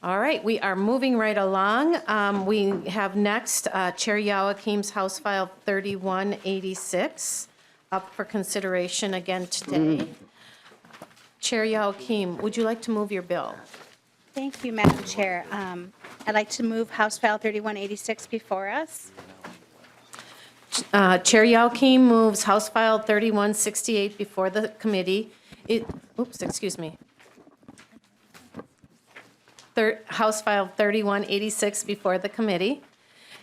All right, we are moving right along. We have next Chair Joachim's House File 3186 up for consideration again today. Chair Joachim, would you like to move your bill? Thank you, Madam Chair. I'd like to move House File 3186 before us. Chair Joachim moves House File 3168 before the committee. Excuse me. House File 3186 before the committee.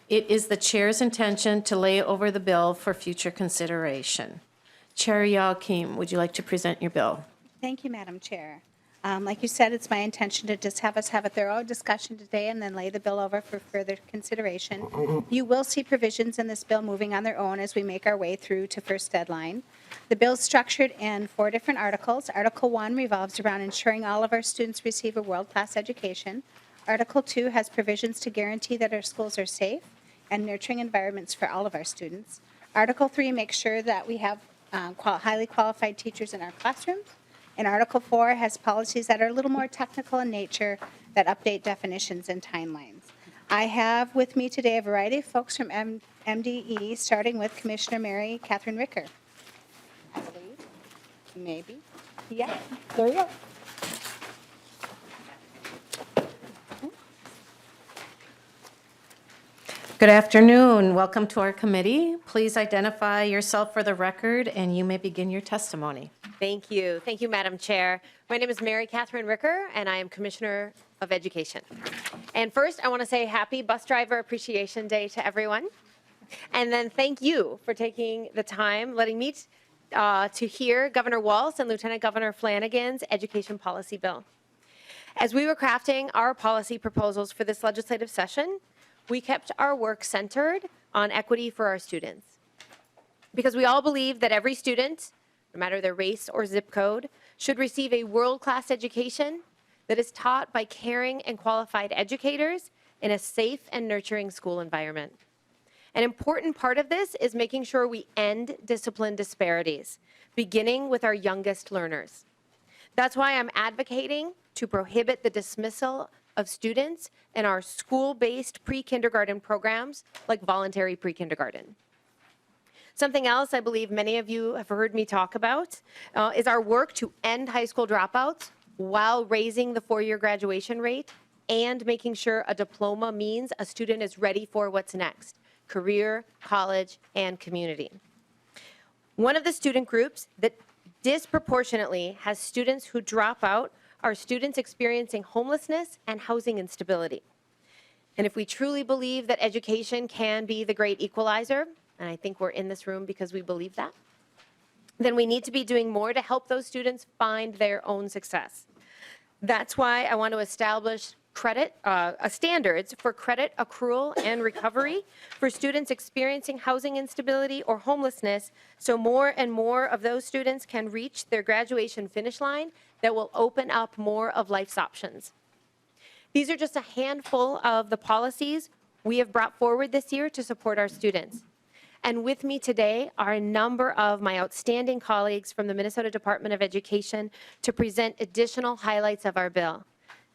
It is the chair's intention to lay over the bill for future consideration. Chair Joachim, would you like to present your bill? Thank you, Madam Chair. Like you said, it's my intention to just have us have a thorough discussion today and then lay the bill over for further consideration. You will see provisions in this bill moving on their own as we make our way through to first deadline. The bill is structured in 4 different articles. Article 1 revolves around ensuring all of our students receive a world-class education. Article 2 has provisions to guarantee that our schools are safe and nurturing environments for all of our students. Article 3 makes sure that we have highly qualified teachers in our classrooms. And Article 4 has policies that are a little more technical in nature that update definitions and timelines. I have with me today a variety of folks from MDE, starting with Commissioner Mary Catherine Ricker. I believe. Maybe. Yeah, there you go. Good afternoon. Welcome to our committee. Please identify yourself for the record, and you may begin your testimony. Thank you. Thank you, Madam Chair. My name is Mary Catherine Ricker, and I am Commissioner of Education. And first, I want to say happy Bus Driver Appreciation Day to everyone. And then thank you for taking the time, letting me to hear Governor Walz and Lieutenant Governor Flanagan's education policy bill. As we were crafting our policy proposals for this legislative session, we kept our work centered on equity for our students. Because we all believe that every student, no matter their race or zip code, should receive a world-class education that is taught by caring and qualified educators in a safe and nurturing school environment. An important part of this is making sure we end discipline disparities, beginning with our youngest learners. That's why I'm advocating to prohibit the dismissal of students in our school-based pre-kindergarten programs like voluntary pre-kindergarten. Something else I believe many of you have heard me talk about is our work to end high school dropouts while raising the 4-year graduation rate and making sure a diploma means a student is ready for what's next, career, college, and community. One of the student groups that disproportionately has students who drop out are students experiencing homelessness and housing instability. And if we truly believe that education can be the great equalizer, and I think we're in this room because we believe that, then we need to be doing more to help those students find their own success. That's why I want to establish standards for credit accrual and recovery for students experiencing housing instability or homelessness, so more and more of those students can reach their graduation finish line that will open up more of life's options. These are just a handful of the policies we have brought forward this year to support our students. And with me today are a number of my outstanding colleagues from the Minnesota Department of Education to present additional highlights of our bill.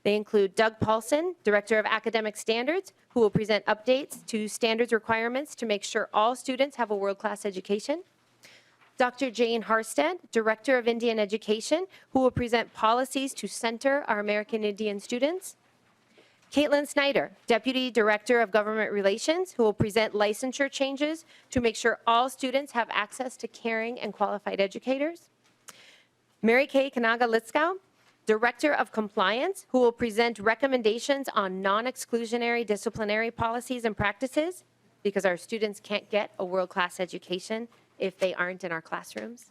They include Doug Paulson, Director of Academic Standards, who will present updates to standards requirements to make sure all students have a world-class education. Dr. Jane Harstead, Director of Indian Education, who will present policies to center our American Indian students. Caitlin Snyder, Deputy Director of Government Relations, who will present licensure changes to make sure all students have access to caring and qualified educators. Mary Kay Kanaga-Litzkow, Director of Compliance, who will present recommendations on non-exclusionary disciplinary policies and practices, because our students can't get a world-class education if they aren't in our classrooms.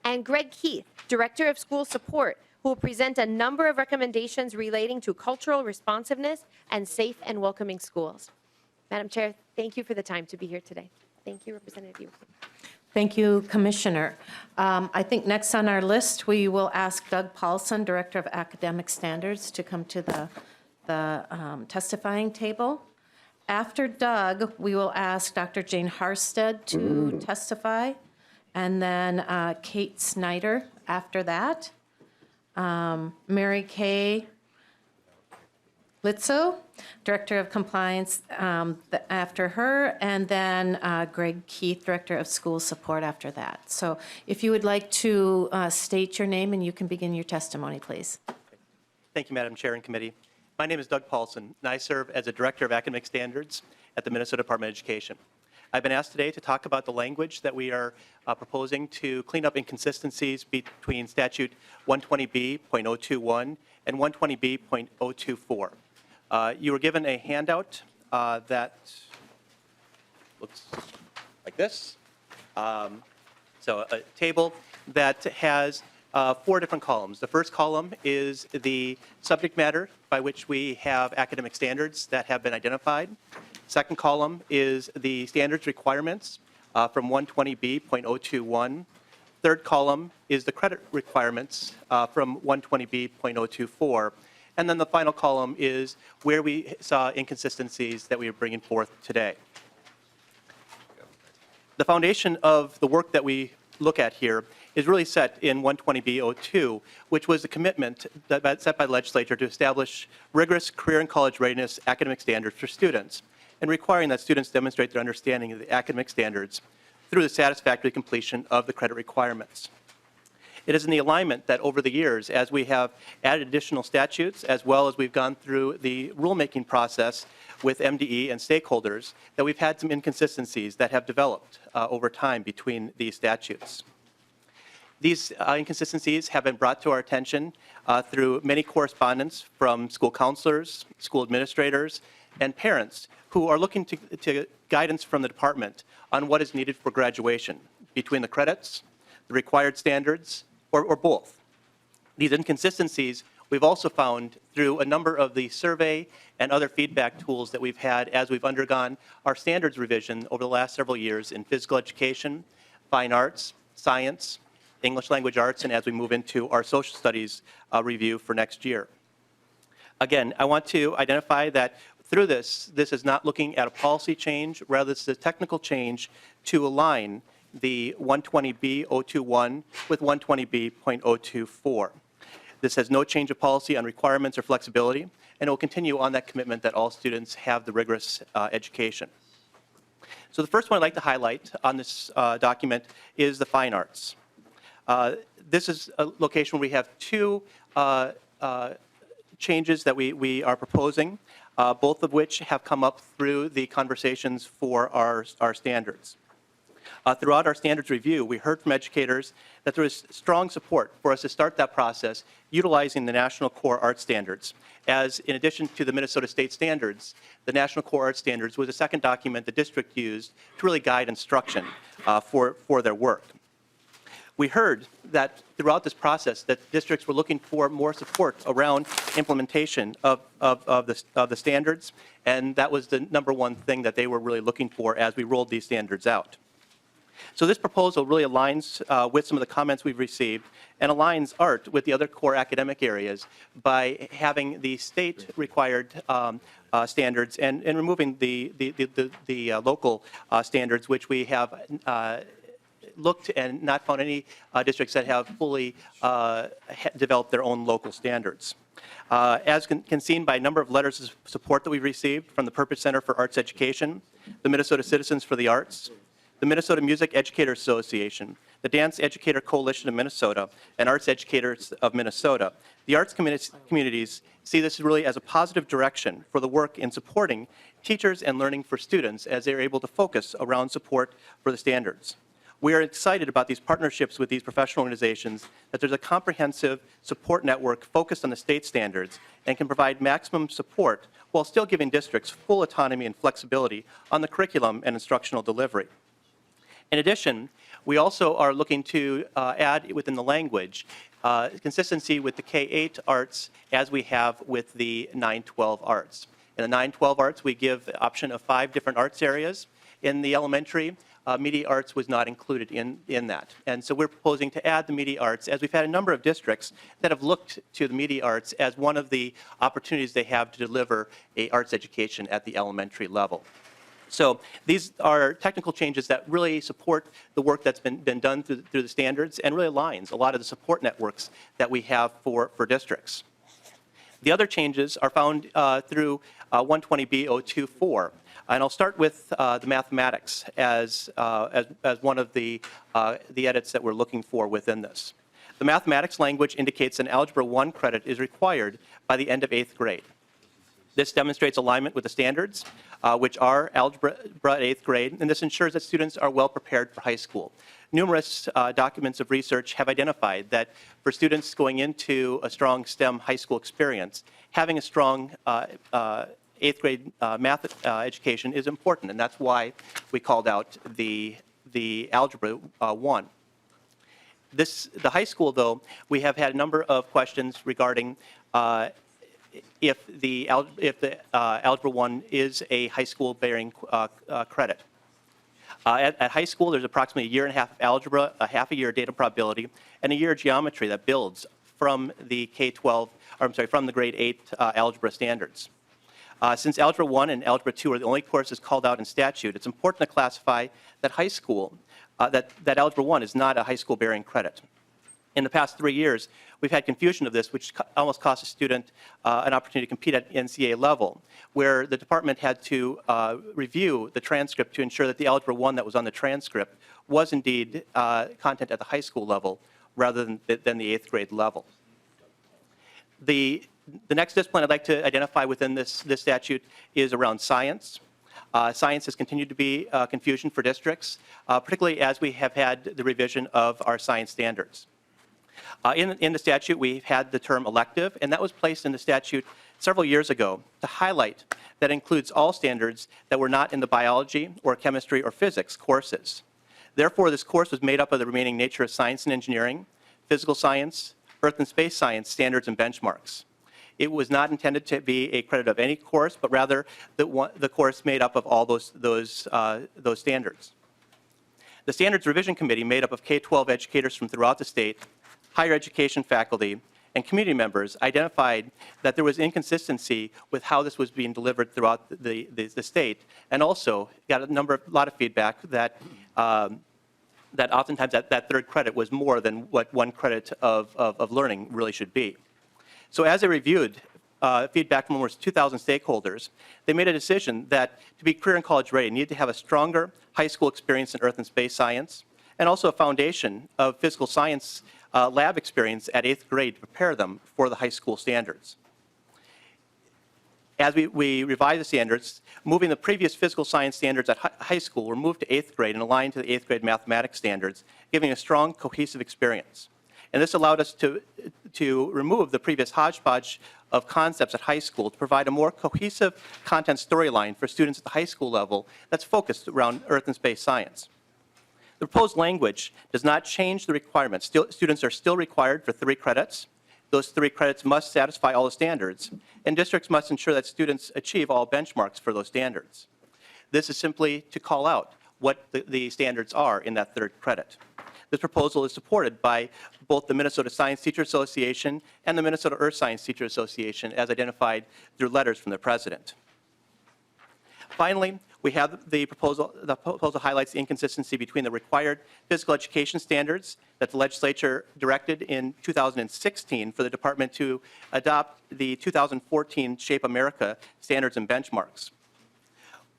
And Greg Keith, Director of School Support, who will present a number of recommendations relating to cultural responsiveness and safe and welcoming schools. Madam Chair, thank you for the time to be here today. Thank you, Representative Yu. Thank you, Commissioner. I think next on our list, we will ask Doug Paulson, Director of Academic Standards, to come to the testifying table. After Doug, we will ask Dr. Jane Harstead to testify, and then Kate Snyder after that. Mary Kay Litzo, Director of Compliance after her, and then Greg Keith, Director of School Support after that. So if you would like to state your name and you can begin your testimony, please. Thank you, Madam Chair and Committee. My name is Doug Paulson, and I serve as a Director of Academic Standards at the Minnesota Department of Education. I've been asked today to talk about the language that we are proposing to clean up inconsistencies between Statute 120B.021 and 120B.024. You were given a handout that looks like this. So a table that has 4 different columns. The first column is the subject matter by which we have academic standards that have been identified. Second column is the standards requirements from 120B.021. Third column is the credit requirements from 120B.024. And then the final column is where we saw inconsistencies that we are bringing forth today. The foundation of the work that we look at here is really set in 120B.02, which was the commitment that set by the legislature to establish rigorous career and college readiness academic standards for students, and requiring that students demonstrate their understanding of the academic standards through the satisfactory completion of the credit requirements. It is in the alignment that over the years, as we have added additional statutes, as well as we've gone through the rulemaking process with MDE and stakeholders, that we've had some inconsistencies that have developed over time between these statutes. These inconsistencies have been brought to our attention through many correspondence from school counselors, school administrators, and parents who are looking to guidance from the department on what is needed for graduation between the credits, the required standards, or both. These inconsistencies we've also found through a number of the survey and other feedback tools that we've had as we've undergone our standards revision over the last several years in physical education, fine arts, science, English language arts, and as we move into our social studies review for next year. Again, I want to identify that through this is not looking at a policy change, rather it's a technical change to align the 120B.021 with 120B.024. This has no change of policy on requirements or flexibility, and it will continue on that commitment that all students have the rigorous education. So the first one I'd like to highlight on this document is the fine arts. This is a location where we have 2 changes that we are proposing, both of which have come up through the conversations for our standards. Throughout our standards review, we heard from educators that there is strong support for us to start that process utilizing the National Core Art Standards, as in addition to the Minnesota State Standards, the National Core Art Standards was a second document the district used to really guide instruction for their work. We heard that throughout this process that districts were looking for more support around implementation of the standards, and that was the #1 thing that they were really looking for as we rolled these standards out. So this proposal really aligns with some of the comments we've received and aligns art with the other core academic areas by having the state required standards and removing the local standards, which we have looked and not found any districts that have fully developed their own local standards. As can seen by a number of letters of support that we've received from the Purpose Center for Arts Education, the Minnesota Citizens for the Arts, the Minnesota Music Educators Association, the Dance Educator Coalition of Minnesota, and Arts Educators of Minnesota. The arts communities see this really as a positive direction for the work in supporting teachers and learning for students as they're able to focus around support for the standards. We are excited about these partnerships with these professional organizations, that there's a comprehensive support network focused on the state standards and can provide maximum support while still giving districts full autonomy and flexibility on the curriculum and instructional delivery. In addition, we also are looking to add within the language consistency with the K-8 arts as we have with the 9-12 arts. In the 9-12 arts, we give the option of 5 different arts areas. In the elementary, media arts was not included in that. And so we're proposing to add the media arts, as we've had a number of districts that have looked to the media arts as one of the opportunities they have to deliver an arts education at the elementary level. So these are technical changes that really support the work that's been done through the standards and really aligns a lot of the support networks that we have for districts. The other changes are found through 120B024. And I'll start with the mathematics as one of the edits that we're looking for within this. The mathematics language indicates an Algebra 1 credit is required by the end of 8th grade. This demonstrates alignment with the standards, which are Algebra 8th grade, and this ensures that students are well prepared for high school. Numerous documents of research have identified that for students going into a strong STEM high school experience, having a strong 8th grade math education is important, and that's why we called out the Algebra 1. The high school, though, we have had a number of questions regarding if the Algebra 1 is a high school bearing credit. At high school, there's approximately a year and a half of algebra, a half a year of data probability, and a year of geometry that builds from the from the grade 8 algebra standards. Since Algebra 1 and Algebra 2 are the only courses called out in statute, it's important to classify that high school, that Algebra 1 is not a high school bearing credit. In the past 3 years, we've had confusion of this, which almost cost a student an opportunity to compete at NCAA level, where the department had to review the transcript to ensure that the Algebra 1 that was on the transcript was indeed content at the high school level rather than the 8th grade level. The next discipline I'd like to identify within this statute is around science. Science has continued to be confusion for districts, particularly as we have had the revision of our science standards. In the statute, we've had the term elective, and that was placed in the statute several years ago to highlight that includes all standards that were not in the biology or chemistry or physics courses. Therefore, this course was made up of the remaining nature of science and engineering, physical science, earth and space science standards and benchmarks. It was not intended to be a credit of any course, but rather the course made up of all those standards. The Standards Revision Committee, made up of K-12 educators from throughout the state, higher education faculty, and community members, identified that there was inconsistency with how this was being delivered throughout the state, and also got a lot of feedback that that oftentimes that third credit was more than what 1 credit of learning really should be. So as they reviewed feedback from almost 2,000 stakeholders, they made a decision that to be career and college ready, needed to have a stronger high school experience in earth and space science, and also a foundation of physical science lab experience at 8th grade to prepare them for the high school standards. As we revised the standards, moving the previous physical science standards at high school were moved to 8th grade and aligned to the 8th grade mathematics standards, giving a strong, cohesive experience. And this allowed us to remove the previous hodgepodge of concepts at high school to provide a more cohesive content storyline for students at the high school level that's focused around earth and space science. The proposed language does not change the requirements. Students are still required for 3 credits. Those 3 credits must satisfy all the standards, and districts must ensure that students achieve all benchmarks for those standards. This is simply to call out what the standards are in that 3rd credit. This proposal is supported by both the Minnesota Science Teacher Association and the Minnesota Earth Science Teacher Association, as identified through letters from the president. Finally, we have the proposal highlights the inconsistency between the required physical education standards that the legislature directed in 2016 for the department to adopt the 2014 Shape America standards and benchmarks.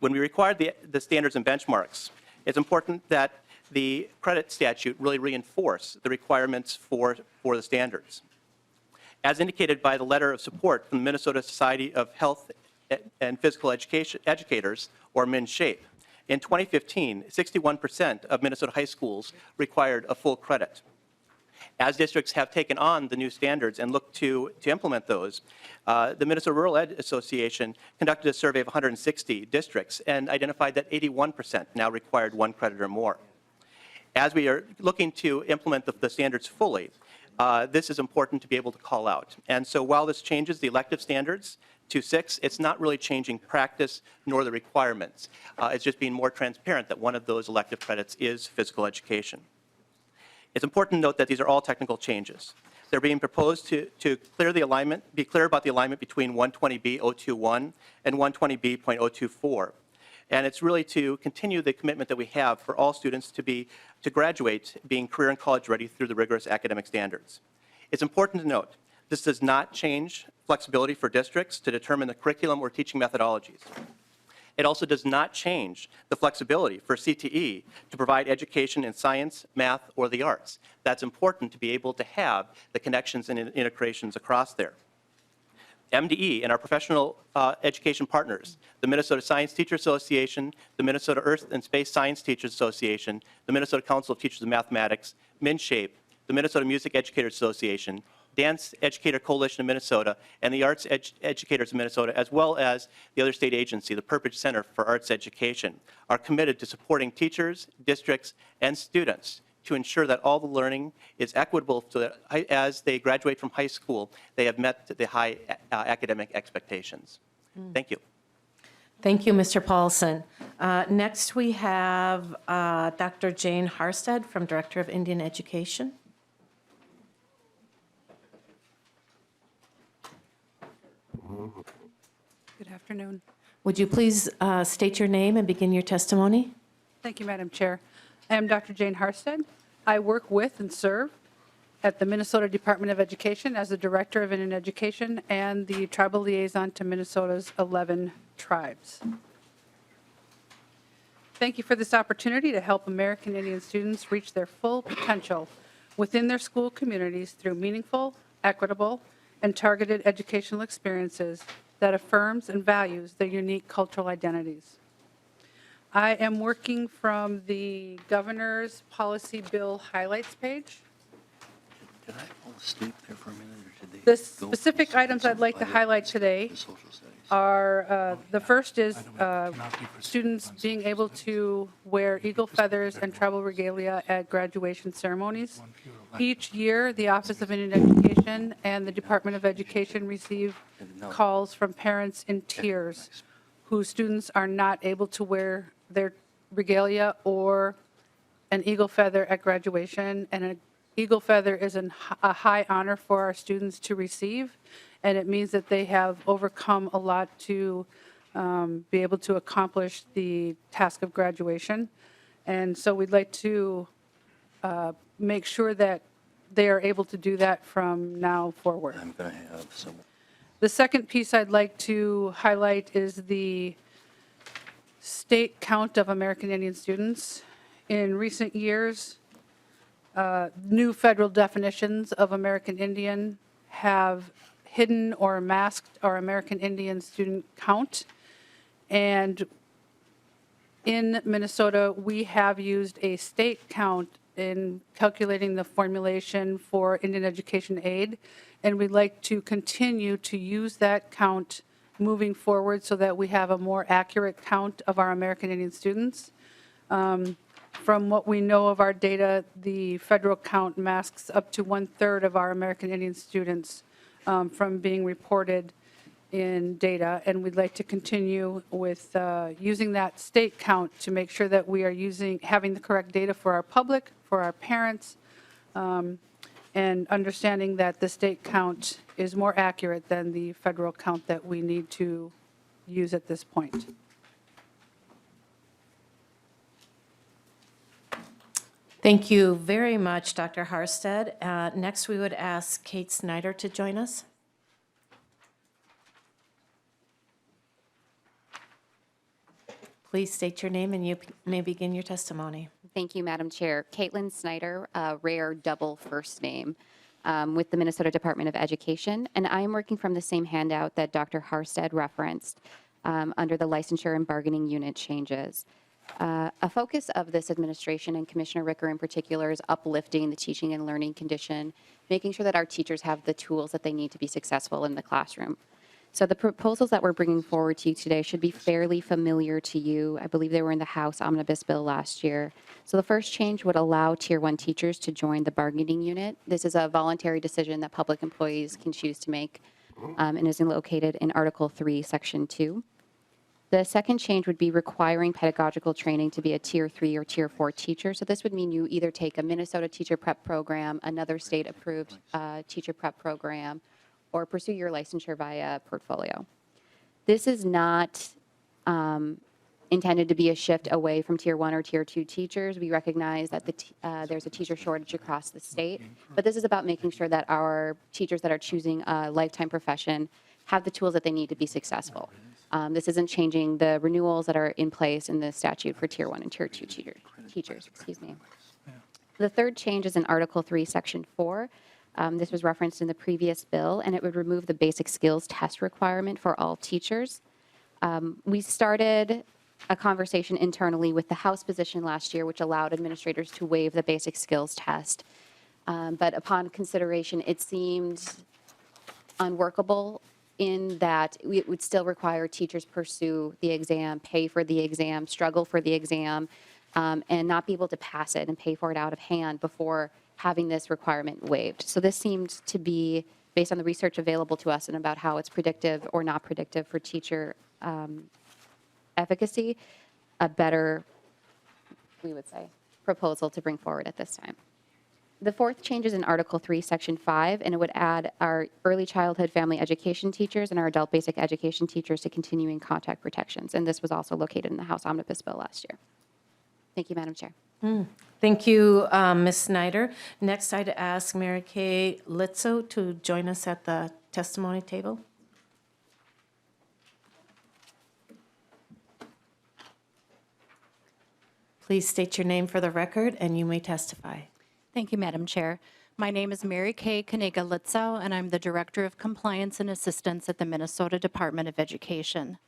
When we required the standards and benchmarks, it's important that the credit statute really reinforce the requirements for the standards. As indicated by the letter of support from the Minnesota Society of Health and Physical Educators, or MinShape, in 2015, 61% of Minnesota high schools required a full credit. As districts have taken on the new standards and looked to implement those, the Minnesota Rural Ed Association conducted a survey of 160 districts and identified that 81% now required 1 credit or more. As we are looking to implement the standards fully, this is important to be able to call out. And so while this changes the elective standards to 6, it's not really changing practice nor the requirements. It's just being more transparent that one of those elective credits is physical education. It's important to note that these are all technical changes. They're being proposed to clear the alignment, be clear about the alignment between 120B.021 and 120B.024. And it's really to continue the commitment that we have for all students to graduate being career and college ready through the rigorous academic standards. It's important to note This does not change flexibility for districts to determine the curriculum or teaching methodologies. It also does not change the flexibility for CTE to provide education in science, math, or the arts. That's important to be able to have the connections and integrations across there. MDE and our professional education partners, the Minnesota Science Teacher Association, the Minnesota Earth and Space Science Teachers Association, the Minnesota Council of Teachers of Mathematics, MinShape, the Minnesota Music Educators Association, Dance Educator Coalition of Minnesota, and the Arts Educators of Minnesota, as well as the other state agency, the Purpose Center for Arts Education, are committed to supporting teachers, districts, and students to ensure that all the learning is equitable so that as they graduate from high school, they have met the high academic expectations. Thank you. Thank you, Mr. Paulson. Next, we have Dr. Jane Harstead from Director of Indian Education. Good afternoon. Would you please state your name and begin your testimony? Thank you, Madam Chair. I am Dr. Jane Harstead. I work with and serve at the Minnesota Department of Education as the Director of Indian Education and the Tribal Liaison to Minnesota's 11 tribes. Thank you for this opportunity to help American Indian students reach their full potential within their school communities through meaningful, equitable, and targeted educational experiences that affirms and values their unique cultural identities. I am working from the Governor's Policy Bill Highlights page. Did I fall asleep there for a minute, or did they? The go specific items I'd like to highlight today The social studies. are, the first is students being able to wear eagle feathers and tribal regalia at graduation ceremonies. Each year, the Office of Indian Education and the Department of Education receive calls from parents in tears whose students are not able to wear their regalia or an eagle feather at graduation. And an eagle feather is a high honor for our students to receive, and it means that they have overcome a lot to be able to accomplish the task of graduation. And so we'd like to make sure that they are able to do that from now forward. I'm going to have some. The second piece I'd like to highlight is the state count of American Indian students. In recent years, new federal definitions of American Indian have hidden or masked our American Indian student count. And in Minnesota, we have used a state count in calculating the formulation for Indian education aid, and we'd like to continue to use that count moving forward so that we have a more accurate count of our American Indian students. From what we know of our data, the federal count masks up to 1/3 of our American Indian students from being reported in data, and we'd like to continue with using that state count to make sure that we are having the correct data for our public, for our parents, and understanding that the state count is more accurate than the federal count that we need to use at this point. Thank you very much, Dr. Harstead. Next, we would ask Kate Snyder to join us. Please state your name and you may begin your testimony. Thank you, Madam Chair. Caitlin Snyder, a rare double first name with the Minnesota Department of Education, and I am working from the same handout that Dr. Harstead referenced under the licensure and bargaining unit changes. A focus of this administration and Commissioner Ricker in particular is uplifting the teaching and learning condition, making sure that our teachers have the tools that they need to be successful in the classroom. So the proposals that we're bringing forward to you today should be fairly familiar to you. I believe they were in the House Omnibus Bill last year. So the first change would allow Tier 1 teachers to join the bargaining unit. This is a voluntary decision that public employees can choose to make and is located in Article 3, Section 2. The second change would be requiring pedagogical training to be a Tier 3 or Tier 4 teacher. So this would mean you either take a Minnesota teacher prep program, another state-approved teacher prep program, or pursue your licensure via portfolio. This is not intended to be a shift away from Tier 1 or Tier 2 teachers. We recognize that there's a teacher shortage across the state, but this is about making sure that our teachers that are choosing a lifetime profession have the tools that they need to be successful. This isn't changing the renewals that are in place in the statute for Tier 1 and Tier 2 teachers. Excuse me. The third change is in Article 3, Section 4. This was referenced in the previous bill, and it would remove the basic skills test requirement for all teachers. We started a conversation internally with the House position last year, which allowed administrators to waive the basic skills test. But upon consideration, it seemed unworkable in that it would still require teachers pursue the exam, pay for the exam, struggle for the exam, and not be able to pass it and pay for it out of hand before having this requirement waived. So this seemed to be, based on the research available to us and about how it's predictive or not predictive for teacher efficacy, a better, we would say, proposal to bring forward at this time. The fourth change is in Article 3, Section 5, and it would add our early childhood family education teachers and our adult basic education teachers to continuing contact protections. And this was also located in the House Omnibus Bill last year. Thank you, Madam Chair. Thank you, Ms. Snyder. Next, I'd ask Mary Kay Litzo to join us at the testimony table. Please state your name for the record, and you may testify. Thank you, Madam Chair. My name is Mary Kay Litzow, and I'm the Director of Compliance and Assistance at the Minnesota Department of Education.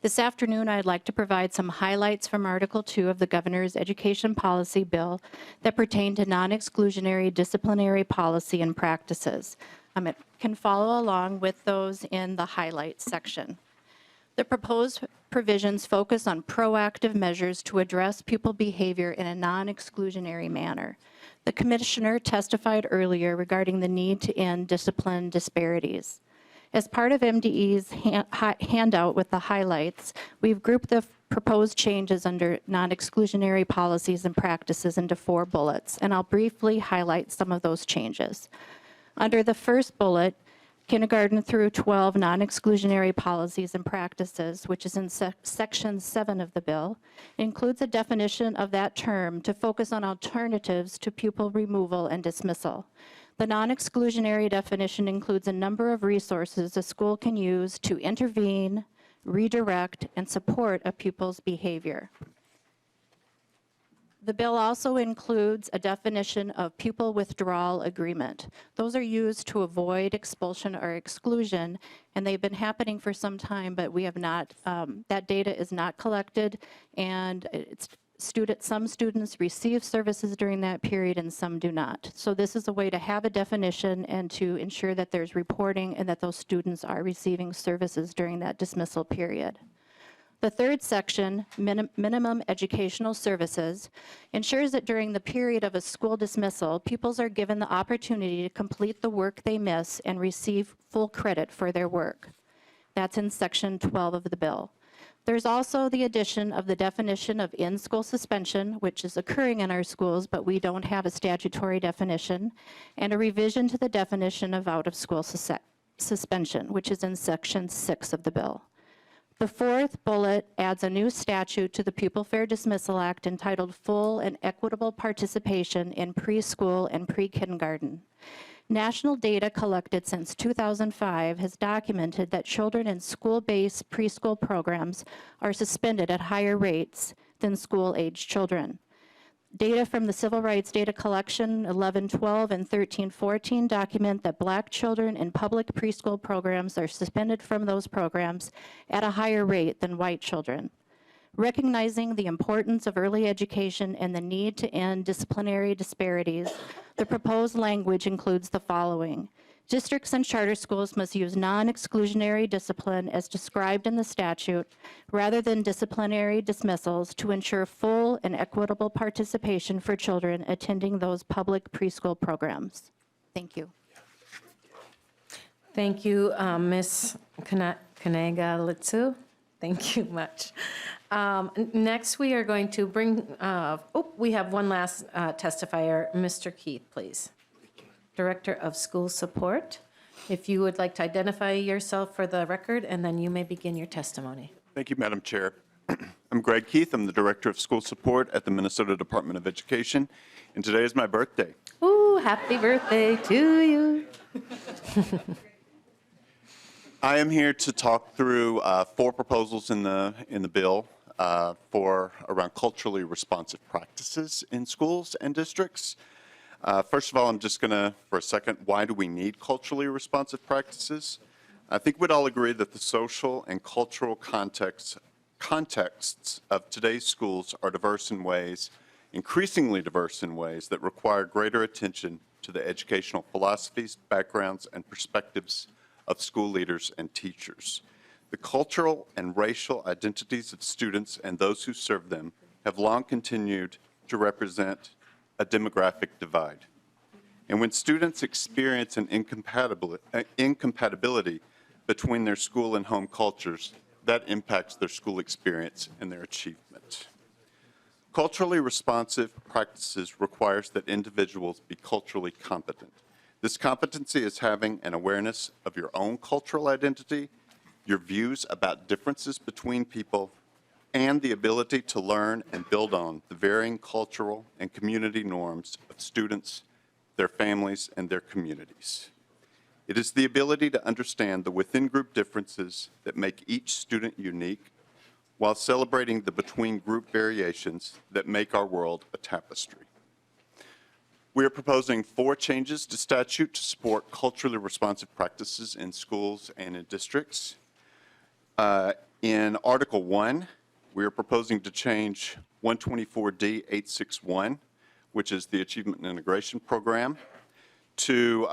This afternoon, I'd like to provide some highlights from Article 2 of the Governor's Education Policy Bill that pertain to non-exclusionary disciplinary policy and practices. It can follow along with those in the highlights section. The proposed provisions focus on proactive measures to address pupil behavior in a non-exclusionary manner. The Commissioner testified earlier regarding the need to end discipline disparities. As part of MDE's handout with the highlights, we've grouped the proposed changes under non-exclusionary policies and practices into 4 bullets, and I'll briefly highlight some of those changes. Under the first bullet, kindergarten through 12 non-exclusionary policies and practices, which is in Section 7 of the bill, includes a definition of that term to focus on alternatives to pupil removal and dismissal. The non-exclusionary definition includes a number of resources a school can use to intervene, redirect, and support a pupil's behavior. The bill also includes a definition of pupil withdrawal agreement. Those are used to avoid expulsion or exclusion, and they've been happening for some time, but we have not, that data is not collected, and some students receive services during that period and some do not. So this is a way to have a definition and to ensure that there's reporting and that those students are receiving services during that dismissal period. The third section, minimum educational services, ensures that during the period of a school dismissal, pupils are given the opportunity to complete the work they miss and receive full credit for their work. That's in Section 12 of the bill. There's also the addition of the definition of in-school suspension, which is occurring in our schools, but we don't have a statutory definition, and a revision to the definition of out-of-school suspension, which is in Section 6 of the bill. The fourth bullet adds a new statute to the Pupil Fair Dismissal Act entitled Full and Equitable Participation in Preschool and Pre-Kindergarten. National data collected since 2005 has documented that children in school-based preschool programs are suspended at higher rates than school-age children. Data from the Civil Rights Data Collection 1112 and 1314 document that Black children in public preschool programs are suspended from those programs at a higher rate than white children. Recognizing the importance of early education and the need to end disciplinary disparities, the proposed language includes the following. Districts and charter schools must use non-exclusionary discipline as described in the statute rather than disciplinary dismissals to ensure full and equitable participation for children attending those public preschool programs. Thank you. Thank you, Ms. Kanega-Litsu. Thank you much. Next, we are going to bring, we have one last testifier. Mr. Keith, please. Director of School Support. If you would like to identify yourself for the record, and then you may begin your testimony. Thank you, Madam Chair. I'm Greg Keith. I'm the Director of School Support at the Minnesota Department of Education, and today is my birthday. Ooh, happy birthday to you. I am here to talk through 4 proposals in the bill for around culturally responsive practices in schools and districts. First of all, I'm just going to, for a second, why do we need culturally responsive practices? I think we'd all agree that the social and cultural contexts of today's schools are diverse in ways, increasingly diverse in ways that require greater attention to the educational philosophies, backgrounds, and perspectives of school leaders and teachers. The cultural and racial identities of students and those who serve them have long continued to represent a demographic divide. And when students experience an incompatibility between their school and home cultures, that impacts their school experience and their achievement. Culturally responsive practices requires that individuals be culturally competent. This competency is having an awareness of your own cultural identity, your views about differences between people, and the ability to learn and build on the varying cultural and community norms of students, their families, and their communities. It is the ability to understand the within-group differences that make each student unique while celebrating the between-group variations that make our world a tapestry. We are proposing 4 changes to statute to support culturally responsive practices in schools and in districts. In Article 1, we are proposing to change 124D861, which is the Achievement and Integration Program, to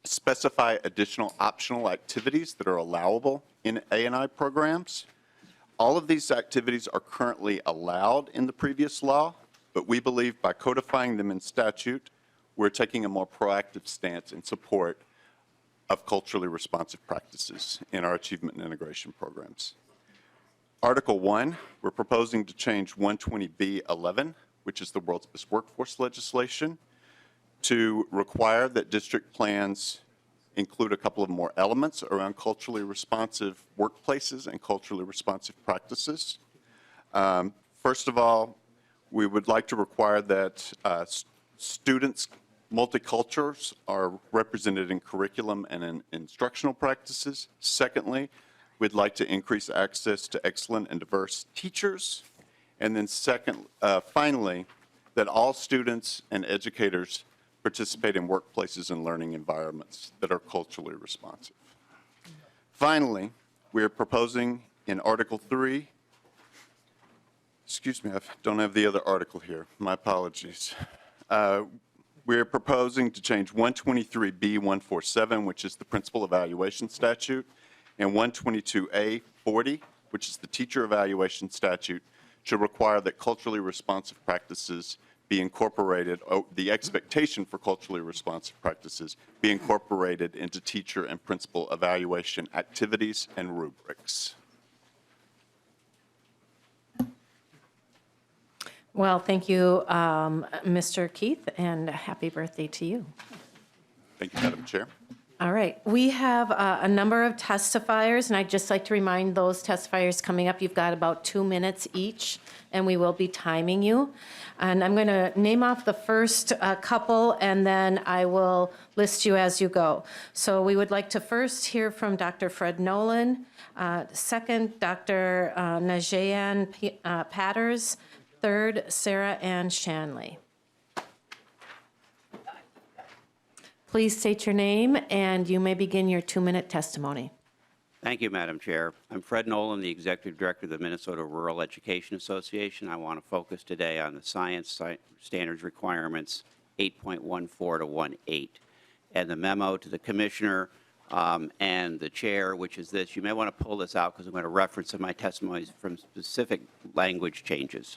specify additional optional activities that are allowable in A&I programs. All of these activities are currently allowed in the previous law, but we believe by codifying them in statute, we're taking a more proactive stance in support of culturally responsive practices in our achievement and integration programs. Article 1, we're proposing to change 120B11, which is the world's best workforce legislation, to require that district plans include a couple of more elements around culturally responsive workplaces and culturally responsive practices. First of all, we would like to require that students' multicultures are represented in curriculum and in instructional practices. Secondly, we'd like to increase access to excellent and diverse teachers. And then finally, that all students and educators participate in workplaces and learning environments that are culturally responsive. Finally, we are proposing in Article 3, excuse me, I don't have the other article here, my apologies. We are proposing to change 123B147, which is the principal evaluation statute, and 122A40, which is the teacher evaluation statute, to require that culturally responsive practices be incorporated, the expectation for culturally responsive practices be incorporated into teacher and principal evaluation activities and rubrics. Well, thank you, Mr. Keith, and happy birthday to you. Thank you, Madam Chair. All right, we have a number of testifiers, and I'd just like to remind those testifiers coming up, you've got about 2 minutes each, and we will be timing you. And I'm going to name off the first couple, and then I will list you as you go. So we would like to first hear from Dr. Fred Nolan, second, Dr. Najayan Patters, third, Sarah Ann Shanley. Please state your name, and you may begin your 2-minute testimony. Thank you, Madam Chair. I'm Fred Nolan, the Executive Director of the Minnesota Rural Education Association. I want to focus today on the science standards requirements 8.14 to 18, and the memo to the Commissioner and the Chair, which is this. You may want to pull this out because I'm going to reference in my testimonies from specific language changes.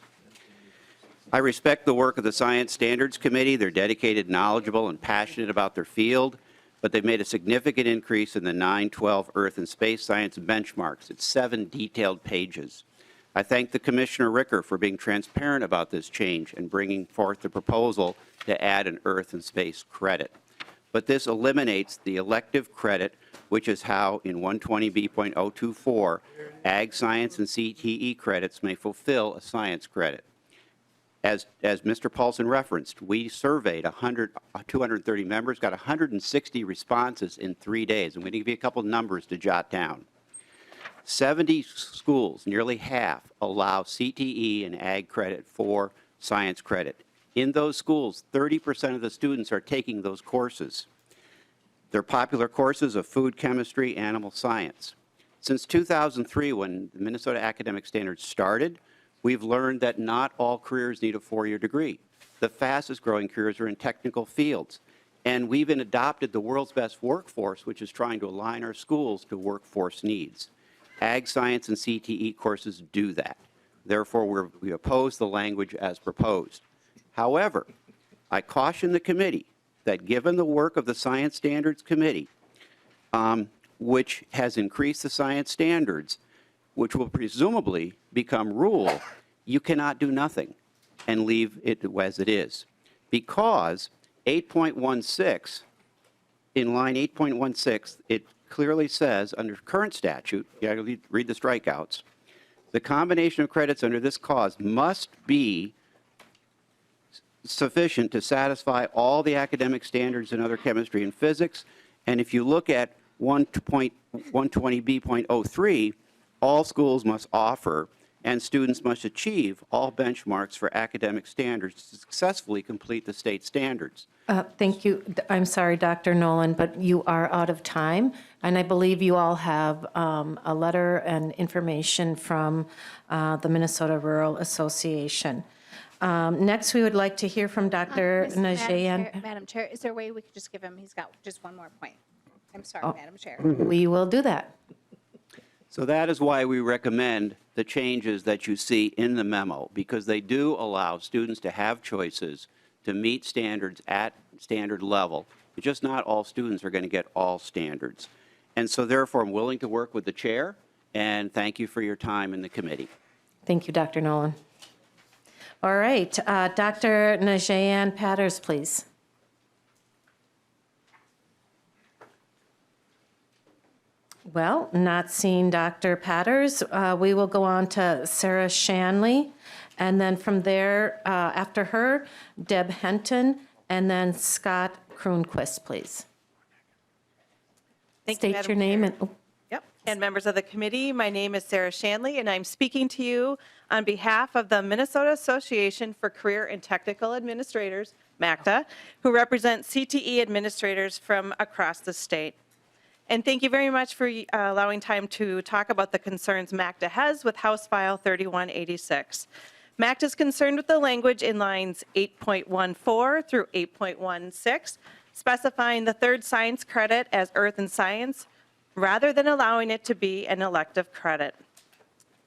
I respect the work of the Science Standards Committee. They're dedicated, knowledgeable, and passionate about their field, but they've made a significant increase in the 9/12 Earth and Space Science benchmarks. It's 7 detailed pages. I thank the Commissioner Ricker for being transparent about this change and bringing forth the proposal to add an Earth and Space credit. But this eliminates the elective credit which is how in 120B.024, ag science and CTE credits may fulfill a science credit. As Mr. Paulson referenced, we surveyed 230 members, got 160 responses in 3 days. I'm going to give you a couple numbers to jot down. 70 schools, nearly half, allow CTE and ag credit for science credit. In those schools, 30% of the students are taking those courses. They're popular courses of food chemistry, animal science. Since 2003, when the Minnesota Academic Standards started, we've learned that not all careers need a 4-year degree. The fastest growing careers are in technical fields. And we've adopted the world's best workforce, which is trying to align our schools to workforce needs. Ag science and CTE courses do that. Therefore, we oppose the language as proposed. However, I caution the committee that given the work of the Science Standards Committee, which has increased the science standards, which will presumably become rule, you cannot do nothing and leave it as it is. Because 8.16, in line 8.16, it clearly says under current statute, you got to read the strikeouts, the combination of credits under this clause must be sufficient to satisfy all the academic standards in other chemistry and physics. And if you look at 120B.03, all schools must offer and students must achieve all benchmarks for academic standards to successfully complete the state standards. Thank you. I'm sorry, Dr. Nolan, but you are out of time. And I believe you all have a letter and information from the Minnesota Rural Association. Next, we would like to hear from Dr. Najayan. Madam Chair, is there a way we could just give him, he's got just one more point. I'm sorry, Madam Chair. We will do that. So that is why we recommend the changes that you see in the memo, because they do allow students to have choices to meet standards at standard level. It's just not all students are going to get all standards. And so therefore, I'm willing to work with the chair, and thank you for your time in the committee. Thank you, Dr. Nolan. All right, Dr. Najayan Patters, please. Well, not seeing Dr. Patters, we will go on to Sarah Shanley, and then from there, after her, Deb Henton, and then Scott Kroonquist, please. Thank you, State Madam your name Chair. and, Yep, and members of the committee, my name is Sarah Shanley, and I'm speaking to you on behalf of the Minnesota Association for Career and Technical Administrators, MACTA, who represent CTE administrators from across the state. And thank you very much for allowing time to talk about the concerns MACTA has with House File 3186. MACTA is concerned with the language in lines 8.14 through 8.16, specifying the third science credit as Earth and Science, rather than allowing it to be an elective credit.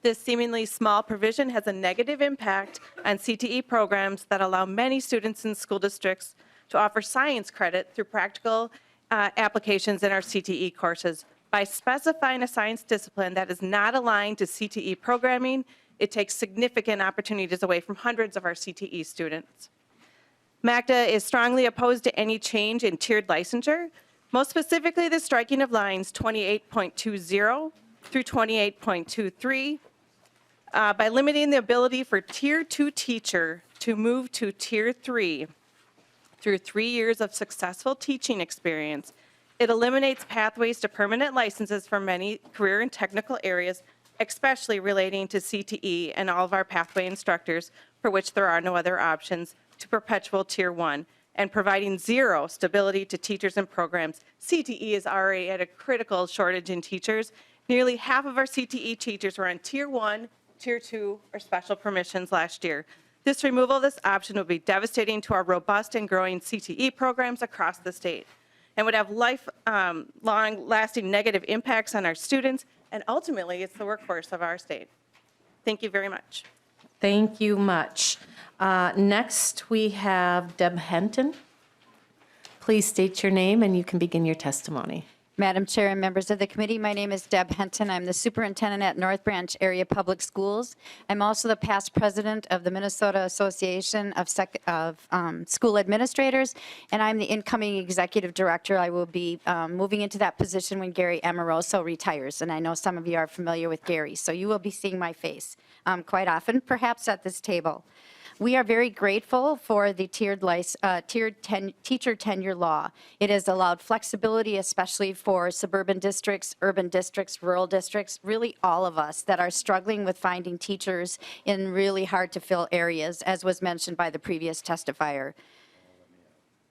This seemingly small provision has a negative impact on CTE programs that allow many students in school districts to offer science credit through practical applications in our CTE courses. By specifying a science discipline that is not aligned to CTE programming, it takes significant opportunities away from hundreds of our CTE students. MACTA is strongly opposed to any change in tiered licensure, most specifically the striking of lines 28.20 through 28.23 by limiting the ability for Tier 2 teacher to move to Tier 3 through 3 years of successful teaching experience. It eliminates pathways to permanent licenses for many career and technical areas, especially relating to CTE and all of our pathway instructors, for which there are no other options, to perpetual Tier 1, and providing zero stability to teachers and programs. CTE is already at a critical shortage in teachers. Nearly half of our CTE teachers were on Tier 1, Tier 2, or special permissions last year. This removal of this option would be devastating to our robust and growing CTE programs across the state and would have long-lasting negative impacts on our students, and ultimately, it's the workforce of our state. Thank you very much. thank you much. Next, we have Deb Henton. Please state your name and you can begin your testimony. Madam Chair and members of the committee, my name is Deb Henton. I'm the superintendent at North Branch Area Public Schools. I'm also the past president of the Minnesota Association of School Administrators, and I'm the incoming executive director. I will be moving into that position when Gary Amoroso retires, and I know some of you are familiar with Gary, so you will be seeing my face quite often, perhaps at this table. We are very grateful for the tiered teacher tenure law. It has allowed flexibility, especially for suburban districts, urban districts, rural districts, really all of us that are struggling with finding teachers in really hard to fill areas, as was mentioned by the previous testifier.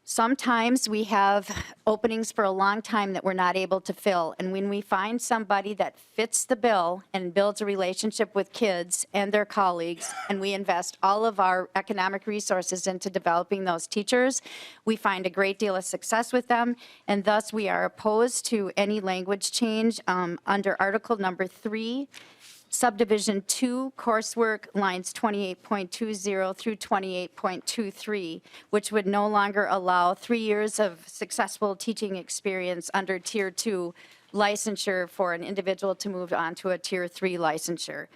Sometimes we have openings for a long time that we're not able to fill. And when we find somebody that fits the bill and builds a relationship with kids and their colleagues, and we invest all of our economic resources into developing those teachers, we find a great deal of success with them. And thus, we are opposed to any language change under Article number 3. Subdivision 2, coursework, lines 28.20 through 28.23, which would no longer allow 3 years of successful teaching experience under Tier 2 licensure for an individual to move on to a Tier 3 licensure.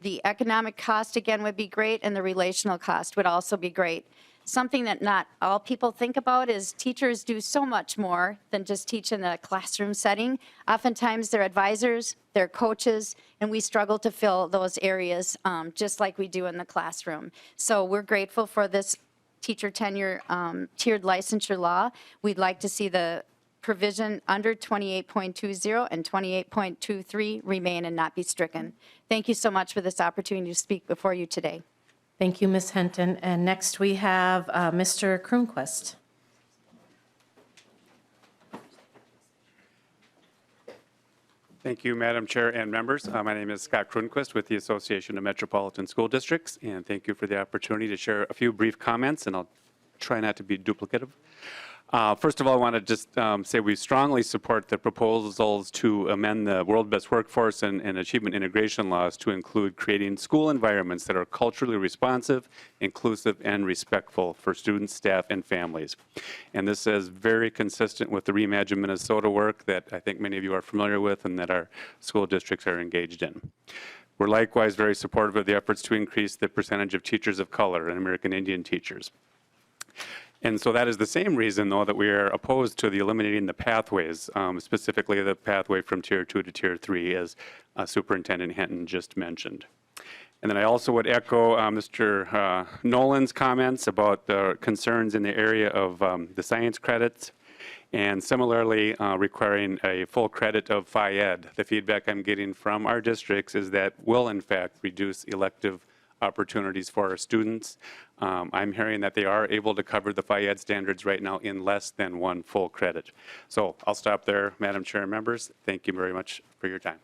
The economic cost, again, would be great, and the relational cost would also be great. Something that not all people think about is teachers do so much more than just teach in a classroom setting. Oftentimes they're advisors, they're coaches, and we struggle to fill those areas just like we do in the classroom. So we're grateful for this teacher tenure tiered licensure law. We'd like to see the provision under 28.20 and 28.23 remain and not be stricken. Thank you so much for this opportunity to speak before you today. Thank you, Ms. Henton. And next we have Mr. Kroonquist. Thank you, Madam Chair and members. My name is Scott Kroonquist with the Association of Metropolitan School Districts, and thank you for the opportunity to share a few brief comments, and I'll try not to be duplicative. First of all, I want to just say we strongly support the proposals to amend the World Best Workforce and Achievement Integration laws to include creating school environments that are culturally responsive, inclusive, and respectful for students, staff, and families. And this is very consistent with the Reimagine Minnesota work that I think many of you are familiar with and that our school districts are engaged in. We're likewise very supportive of the efforts to increase the percentage of teachers of color and American Indian teachers. And so that is the same reason, though, that we are opposed to the eliminating the pathways, specifically the pathway from Tier 2 to Tier 3, as Superintendent Henton just mentioned. And then I also would echo Mr. Nolan's comments about the concerns in the area of the science credits, and similarly requiring a full credit of Phi Ed. The feedback I'm getting from our districts is that will, in fact, reduce elective opportunities for our students. I'm hearing that they are able to cover the Phi Ed standards right now in less than one full credit. So I'll stop there, Madam Chair and members. Thank you very much for your time.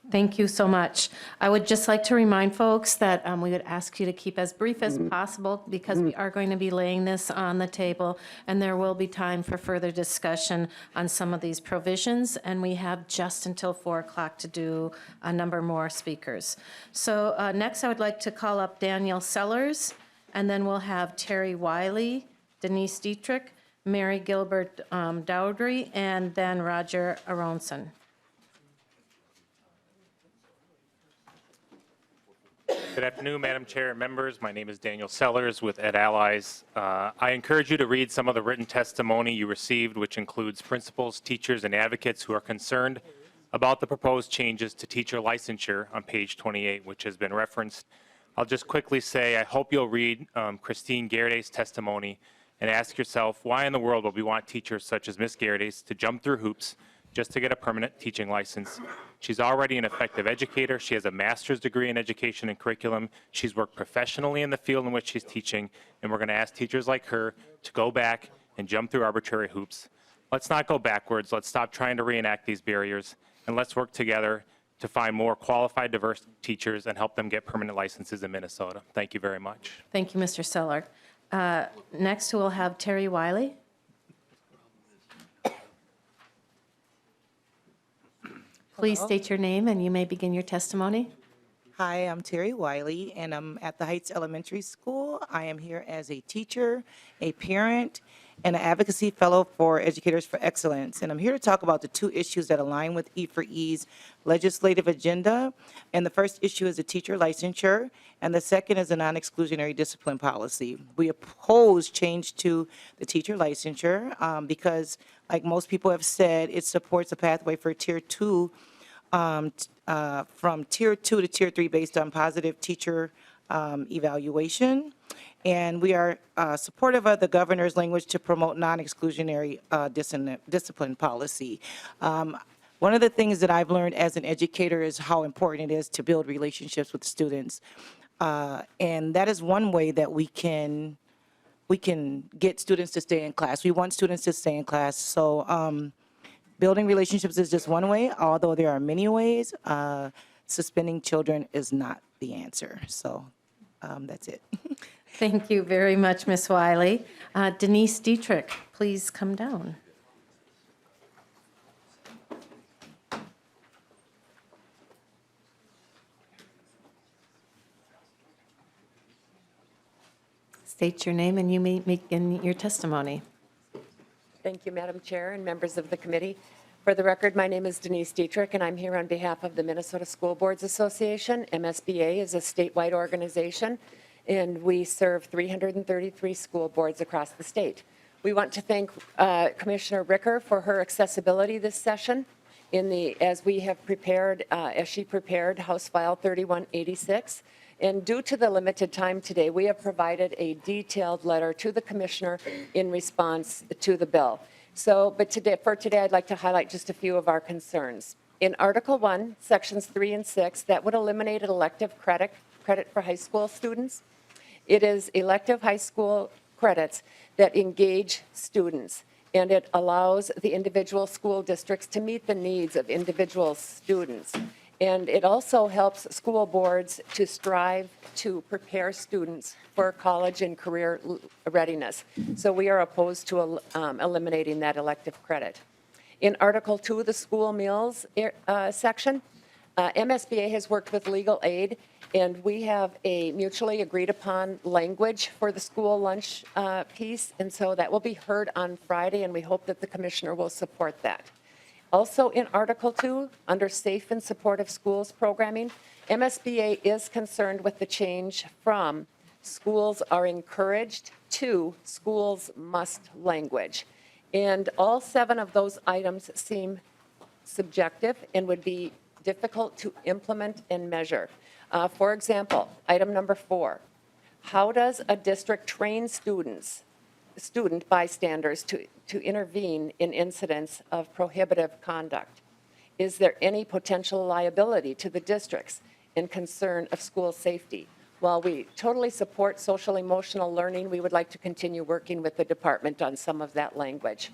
Thank you so much. I would just like to remind folks that we would ask you to keep as brief as possible because we are going to be laying this on the table, and there will be time for further discussion on some of these provisions, and we have just until 4 o'clock to do a number more speakers. So next I would like to call up Daniel Sellers, and then we'll have Terry Wylie, Denise Dietrich, Mary Gilbert Dowdry, and then Roger Aronson. Good afternoon, Madam Chair and members. My name is Daniel Sellers with Ed Allies. I encourage you to read some of the written testimony you received, which includes principals, teachers, and advocates who are concerned about the proposed changes to teacher licensure on page 28, which has been referenced. I'll just quickly say I hope you'll read Christine Garday's testimony and ask yourself, why in the world would we want teachers such as Ms. Garday's to jump through hoops just to get a permanent teaching license? She's already an effective educator. She has a master's degree in education and curriculum. She's worked professionally in the field in which she's teaching, and we're going to ask teachers like her to go back and jump through arbitrary hoops. Let's not go backwards. Let's stop trying to reenact these barriers, and let's work together to find more qualified, diverse teachers and help them get permanent licenses in Minnesota. Thank you very much. Thank you, Mr. Seller. Next, we'll have Terry Wylie. Please state your name and you may begin your testimony. Hi, I'm Terry Wylie, and I'm at the Heights Elementary School. I am here as a teacher, a parent, and an advocacy fellow for Educators for Excellence. And I'm here to talk about the two issues that align with E4E's legislative agenda. And the first issue is the teacher licensure, and the second is a non-exclusionary discipline policy. We oppose change to the teacher licensure because, like most people have said, it supports a pathway for Tier 2 from Tier 2 to Tier 3 based on positive teacher evaluation. And we are supportive of the governor's language to promote non-exclusionary discipline policy. One of the things that I've learned as an educator is how important it is to build relationships with students. And that is one way that we can get students to stay in class. We want students to stay in class. So building relationships is just one way, although there are many ways. Suspending children is not the answer. So that's it. Thank you very much, Ms. Wylie. Denise Dietrich, please come down. State your name and you may begin your testimony. Thank you, Madam Chair and members of the committee. For the record, my name is Denise Dietrich, and I'm here on behalf of the Minnesota School Boards Association. MSBA is a statewide organization, and we serve 333 school boards across the state. We want to thank Commissioner Ricker for her accessibility this session as we have prepared, as she prepared House File 3186. And due to the limited time today, we have provided a detailed letter to the commissioner in response to the bill. But for today, I'd like to highlight just a few of our concerns. In Article 1, Sections 3 and 6, that would eliminate an elective credit for high school students. It is elective high school credits that engage students, and it allows the individual school districts to meet the needs of individual students. And it also helps school boards to strive to prepare students for college and career readiness. So we are opposed to eliminating that elective credit. In Article 2, the school meals section, MSBA has worked with legal aid, and we have a mutually agreed upon language for the school lunch piece. And so that will be heard on Friday, and we hope that the commissioner will support that. Also in Article 2, under Safe and Supportive Schools programming, MSBA is concerned with the change from schools are encouraged to schools must language. And all 7 of those items seem subjective and would be difficult to implement and measure. For example, item number 4, how does a district train student bystanders to intervene in incidents of prohibitive conduct? Is there any potential liability to the districts in concern of school safety? While we totally support social emotional learning, we would like to continue working with the department on some of that language.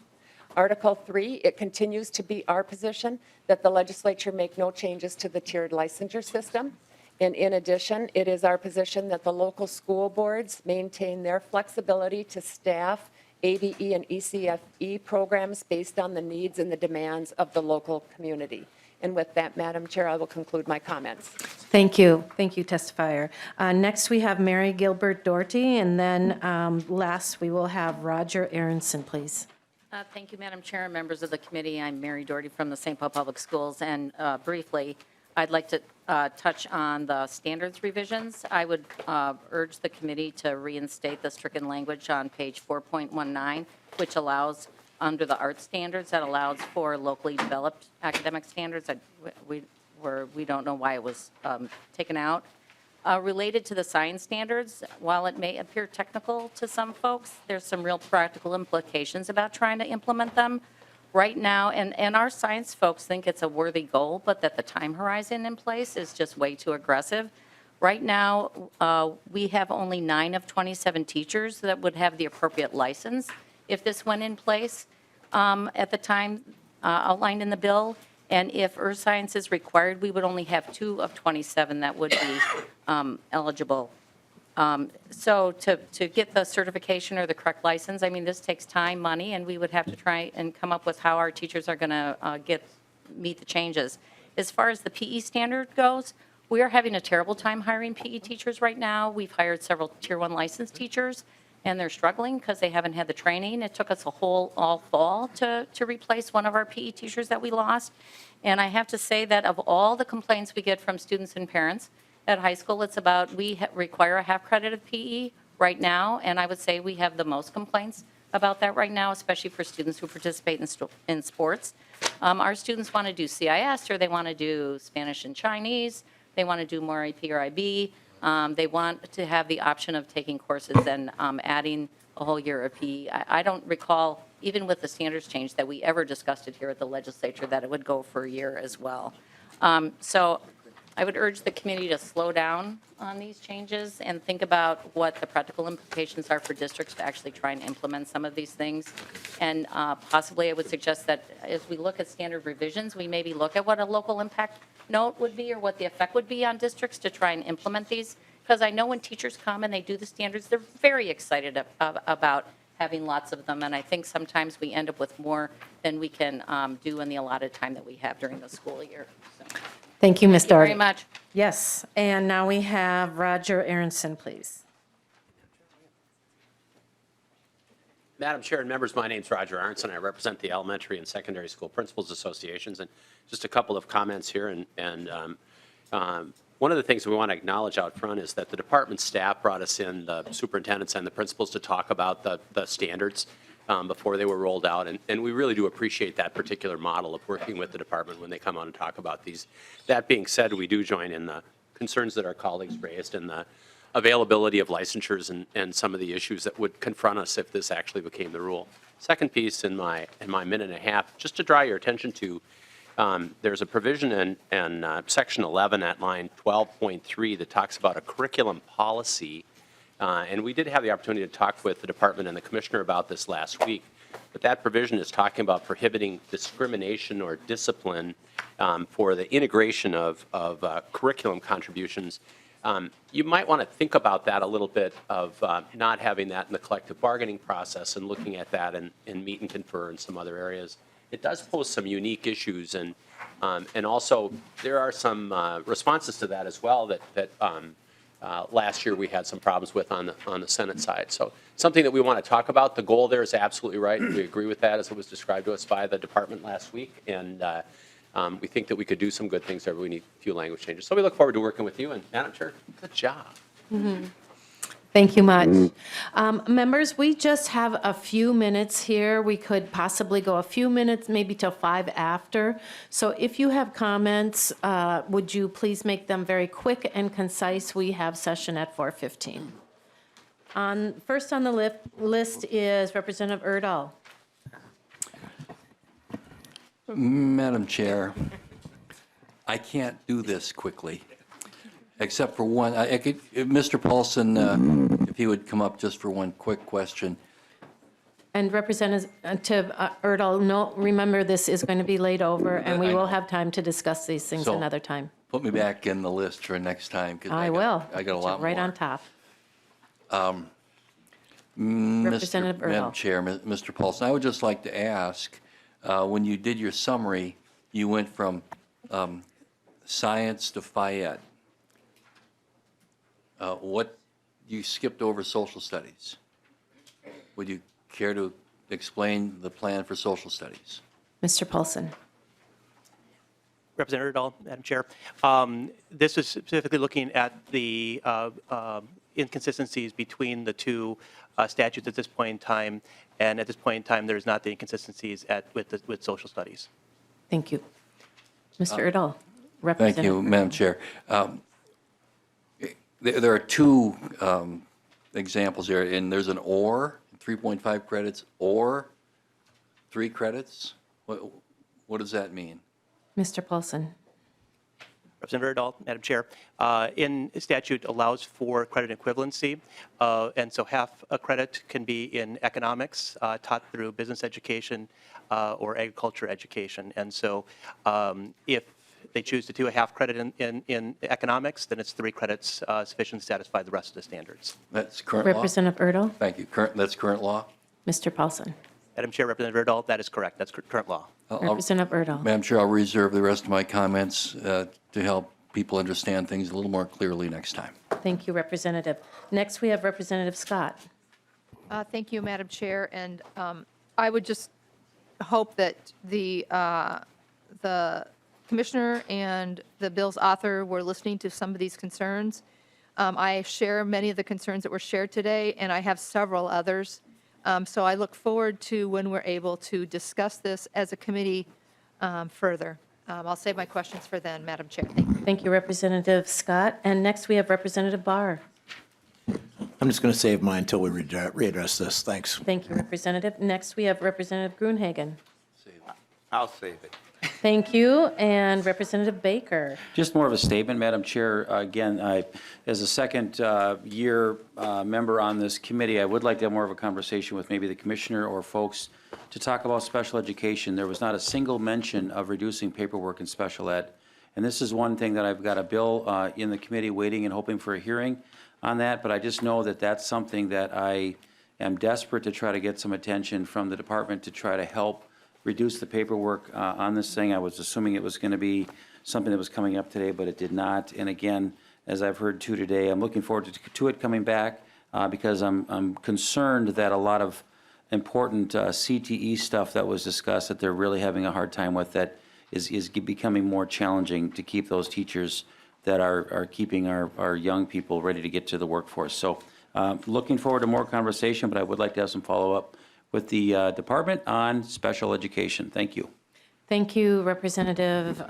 Article 3, it continues to be our position that the legislature make no changes to the tiered licensure system. And in addition, it is our position that the local school boards maintain their flexibility to staff ABE and ECFE programs based on the needs and the demands of the local community. And with that, Madam Chair, I will conclude my comments. Thank you. Thank you, testifier. Next, we have Mary Gilbert Doherty, and then last, we will have Roger Aronson, please. Thank you, Madam Chair and members of the committee. I'm Mary Doherty from the St. Paul Public Schools, and briefly, I'd like to touch on the standards revisions. I would urge the committee to reinstate the stricken language on page 4.19, which allows, under the art standards, that allows for locally developed academic standards. We don't know why it was taken out. Related to the science standards, while it may appear technical to some folks, there's some real practical implications about trying to implement them. Right now, and our science folks think it's a worthy goal, but that the time horizon in place is just way too aggressive. Right now, we have only 9 of 27 teachers that would have the appropriate license if this went in place at the time outlined in the bill. And if earth science is required, we would only have 2 of 27 that would be eligible. So to get the certification or the correct license, I mean, this takes time, money, and we would have to try and come up with how our teachers are going to meet the changes. As far as the PE standard goes, we are having a terrible time hiring PE teachers right now. We've hired several Tier 1 licensed teachers, and they're struggling because they haven't had the training. It took us all fall to replace one of our PE teachers that we lost. And I have to say that of all the complaints we get from students and parents at high school, it's about we require a half credit of PE right now, and I would say we have the most complaints about that right now, especially for students who participate in sports. Our students want to do CIS, or they want to do Spanish and Chinese. They want to do more AP or IB. They want to have the option of taking courses and adding a whole year of PE. I don't recall, even with the standards change, that we ever discussed it here at the legislature, that it would go for a year as well. So I would urge the committee to slow down on these changes and think about what the practical implications are for districts to actually try and implement some of these things. And possibly I would suggest that as we look at standard revisions, we maybe look at what a local impact note would be or what the effect would be on districts to try and implement these. Because I know when teachers come and they do the standards, they're very excited about having lots of them. And I think sometimes we end up with more than we can do in the allotted time that we have during the school year. So. Thank you, Ms. Thank you very Doherty. much. Yes, and now we have Roger Aronson, please. Madam Chair and members, my name's Roger Aronson. I represent the Elementary and Secondary School Principals Associations, and just a couple of comments here. One of the things we want to acknowledge out front is that the department staff brought us in, the superintendents and the principals, to talk about the standards before they were rolled out, and we really do appreciate that particular model of working with the department when they come on and talk about these. That being said, we do join in the concerns that our colleagues raised and the availability of licensures and some of the issues that would confront us if this actually became the rule. Second piece in my minute and a half, just to draw your attention to, there's a provision in section 11 at line 12.3 that talks about a curriculum policy. And we did have the opportunity to talk with the department and the commissioner about this last week. But that provision is talking about prohibiting discrimination or discipline for the integration of curriculum contributions. You might want to think about that a little bit, of not having that in the collective bargaining process and looking at that in meet and confer and some other areas. It does pose some unique issues, and also there are some responses to that as well that last year we had some problems with on the Senate side. So something that we want to talk about. The goal there is absolutely right. We agree with that as it was described to us by the department last week, and we think that we could do some good things there, but we need a few language changes. So we look forward to working with you, and Madam Chair, good job. Mm-hmm. Thank you much. Members, we just have a few minutes here. We could possibly go a few minutes, maybe till 5 after. So if you have comments, would you please make them very quick and concise? We have session at 4:15. First on the list is Representative Erdahl. Madam Chair, I can't do this quickly, except for one. If Mr. Paulson, if he would come up just for one quick question. And Representative Erdahl, no, remember this is going to be laid over, and we will have time to discuss these things So, another time. Put me back in the list for next time. 'Cause I will. I got a lot Right more. on top. Representative Erdahl. Madam Chair, Mr. Paulson, I would just like to ask, when you did your summary, you went from science to Fayette. You skipped over social studies. Would you care to explain the plan for social studies? Mr. Paulson. Representative Erdahl, Madam Chair. This is specifically looking at the inconsistencies between the two statutes at this point in time, and at this point in time, there's not the inconsistencies with social studies. Thank you. Mr. Erdahl. Thank you, Madam Chair. There are two examples here, and there's an or, 3.5 credits, or 3 credits. What does that mean? Mr. Paulson. Representative Erdahl, Madam Chair, in statute allows for credit equivalency, and so half a credit can be in economics taught through business education or agriculture education. And so if they choose to do a half credit in economics, then it's 3 credits sufficient to satisfy the rest of the standards. That's current law? Representative Erdahl. Thank you. That's current law? Mr. Paulson. Madam Chair, Representative Erdahl, that is correct. That's current law. Representative Erdahl. Madam Chair, I'll reserve the rest of my comments to help people understand things a little more clearly next time. Thank you, Representative. Next, we have Representative Scott. Thank you, Madam Chair, and I would just hope that the commissioner and the bill's author were listening to some of these concerns. I share many of the concerns that were shared today, and I have several others. So I look forward to when we're able to discuss this as a committee further. I'll save my questions for then, Madam Chair. Thank you. Thank you, Representative Scott. And next, we have Representative Barr. I'm just going to save mine until we readdress this. Thanks. Thank you, Representative. Next, we have Representative Gruenhagen. I'll save it. Thank you. And Representative Baker. Just more of a statement, Madam Chair. Again, as a second-year member on this committee, I would like to have more of a conversation with maybe the commissioner or folks to talk about special education. There was not a single mention of reducing paperwork in special ed. And this is one thing that I've got a bill in the committee waiting and hoping for a hearing on that. But I just know that that's something that I am desperate to try to get some attention from the department to try to help reduce the paperwork on this thing. I was assuming it was going to be something that was coming up today, but it did not. And again, as I've heard too today, I'm looking forward to it coming back because I'm concerned that a lot of important CTE stuff that was discussed that they're really having a hard time with that is becoming more challenging to keep those teachers that are keeping our young people ready to get to the workforce. So looking forward to more conversation, but I would like to have some follow-up with the department on special education. Thank you. Thank you, Representative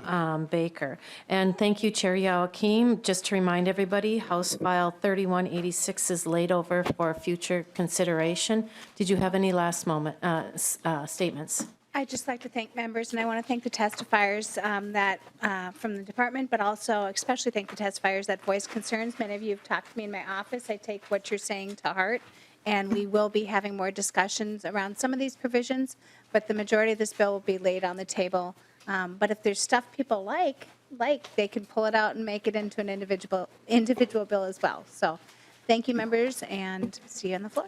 Baker. And thank you, Chair Joachim. Just to remind everybody, House File 3186 is laid over for future consideration. Did you have any last moment statements? I'd just like to thank members, and I want to thank the testifiers from the department, but also especially thank the testifiers that voiced concerns. Many of you have talked to me in my office. I take what you're saying to heart, and we will be having more discussions around some of these provisions, but the majority of this bill will be laid on the table. But if there's stuff people like, they can pull it out and make it into an individual bill as well. So thank you, members, and see you on the floor.